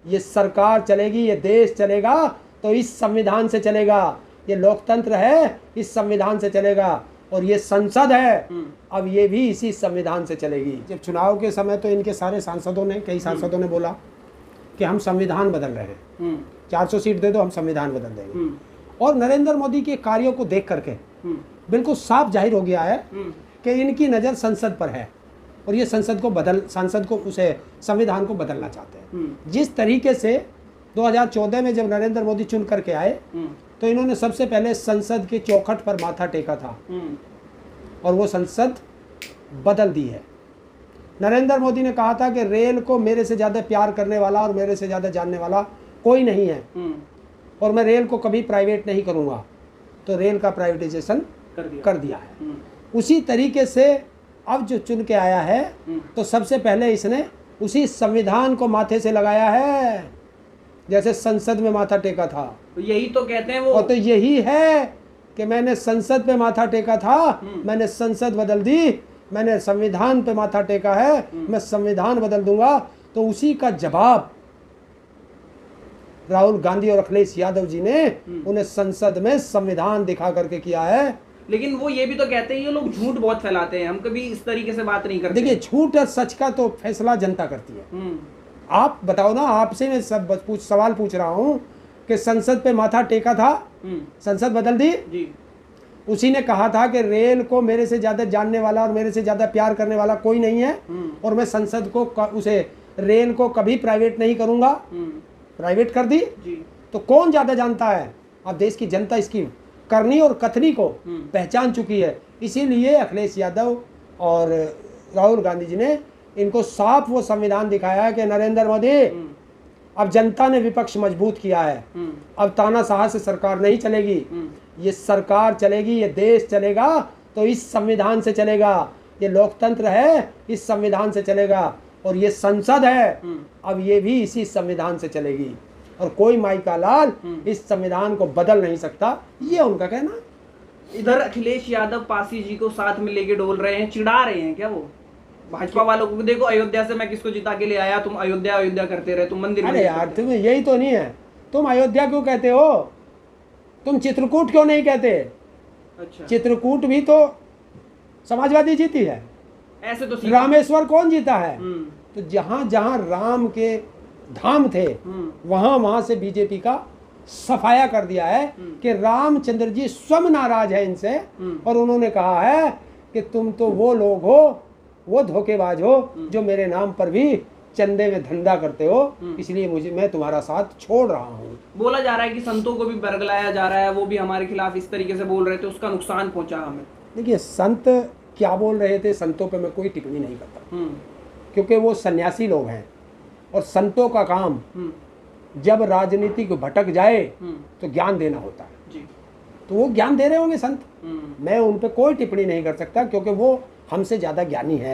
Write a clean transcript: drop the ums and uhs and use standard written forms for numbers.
ये सरकार चलेगी, ये देश चलेगा तो इस संविधान से चलेगा। ये लोकतंत्र है, इस संविधान से चलेगा। और ये संसद है, अब ये भी इसी संविधान से चलेगी। जब चुनाव के समय तो इनके सारे सांसदों ने, कई सांसदों ने बोला कि हम संविधान बदल रहे हैं, 400 सीट दे दो, हम संविधान बदल देंगे। और नरेंद्र मोदी के कार्यों को देख करके बिल्कुल साफ जाहिर हो गया है कि इनकी नज़र संसद पर है और ये संसद को उसे संविधान को बदलना चाहते हैं। जिस तरीके से 2014 में जब नरेंद्र मोदी चुन करके आए तो इन्होंने सबसे पहले संसद के चौखट पर माथा टेका था और वो संसद बदल दी है। नरेंद्र मोदी ने कहा था कि रेल को मेरे से ज़्यादा प्यार करने वाला और मेरे से ज़्यादा जानने वाला कोई नहीं है और मैं रेल को कभी प्राइवेट नहीं करूँगा। तो रेल का प्राइवेटाइजेशन कर दिया है। उसी तरीके से अब जो चुन के आया है तो सबसे पहले इसने उसी संविधान को माथे से लगाया है, जैसे संसद में माथा टेका था। तो यही तो कहते हैं वो, और तो यही है कि मैंने संसद पे माथा टेका था, मैंने संसद बदल दी, मैंने संविधान पे माथा टेका है, मैं संविधान बदल दूंगा। तो उसी का जवाब राहुल गांधी और अखिलेश यादव जी ने उन्हें संसद में संविधान दिखा करके किया है। लेकिन वो ये भी तो कहते हैं ये लोग झूठ बहुत फैलाते हैं, हम कभी इस तरीके से बात नहीं करते। देखिए, झूठ और सच का तो फैसला जनता करती है। आप बताओ ना, आपसे मैं सवाल पूछ रहा हूँ कि संसद पे माथा टेका था, संसद बदल दी जी। उसी ने कहा था कि रेल को मेरे से ज़्यादा जानने वाला और मेरे से ज़्यादा प्यार करने वाला कोई नहीं है और मैं संसद को उसे रेल को कभी प्राइवेट नहीं करूँगा, प्राइवेट कर दी जी। तो कौन ज़्यादा जानता है? अब देश की जनता इसकी करनी और कथनी को पहचान चुकी है। इसीलिए अखिलेश यादव और राहुल गांधी जी ने इनको साफ वो संविधान दिखाया है कि नरेंद्र मोदी, अब जनता ने विपक्ष मजबूत किया है, अब तानाशाह से सरकार नहीं चलेगी, ये सरकार चलेगी, ये देश चलेगा तो इस संविधान से चलेगा। ये लोकतंत्र है, इस संविधान से चलेगा। और ये संसद है, अब ये भी इसी संविधान से चलेगी और कोई माई का लाल इस संविधान को बदल नहीं सकता, ये उनका कहना। इधर अखिलेश यादव पासी जी को साथ में लेके डोल रहे हैं, चिढ़ा रहे हैं क्या वो भाजपा वालों को? देखो, अयोध्या से मैं किसको जिता के ले आया, तुम अयोध्या अयोध्या करते रहे, तुम मंदिर। अरे यार, तुम्हें यही तो नहीं है, तुम अयोध्या क्यों कहते हो? तुम चित्रकूट क्यों नहीं कहते? अच्छा, चित्रकूट भी तो समाजवादी जीती है। ऐसे तो रामेश्वर कौन जीता है? तो जहां जहां राम के धाम थे वहां वहां से बीजेपी का सफाया कर दिया है कि रामचंद्र जी स्वयं नाराज है इनसे और उन्होंने कहा है कि तुम तो वो लोग हो, वो धोखेबाज हो जो मेरे नाम पर भी चंदे में धंधा करते हो, इसलिए मैं तुम्हारा साथ छोड़ रहा हूँ। बोला जा रहा है कि संतों को भी बरगलाया जा रहा है, वो भी हमारे खिलाफ इस तरीके से बोल रहे थे, उसका नुकसान पहुंचा हमें। देखिए, संत क्या बोल रहे थे, संतों पे मैं कोई टिप्पणी नहीं करता क्योंकि वो सन्यासी लोग हैं और संतों का काम जब राजनीति को भटक जाए तो ज्ञान देना होता है जी। तो वो ज्ञान दे रहे होंगे संत, मैं उन पे कोई टिप्पणी नहीं कर सकता क्योंकि वो हमसे ज़्यादा ज्ञानी है।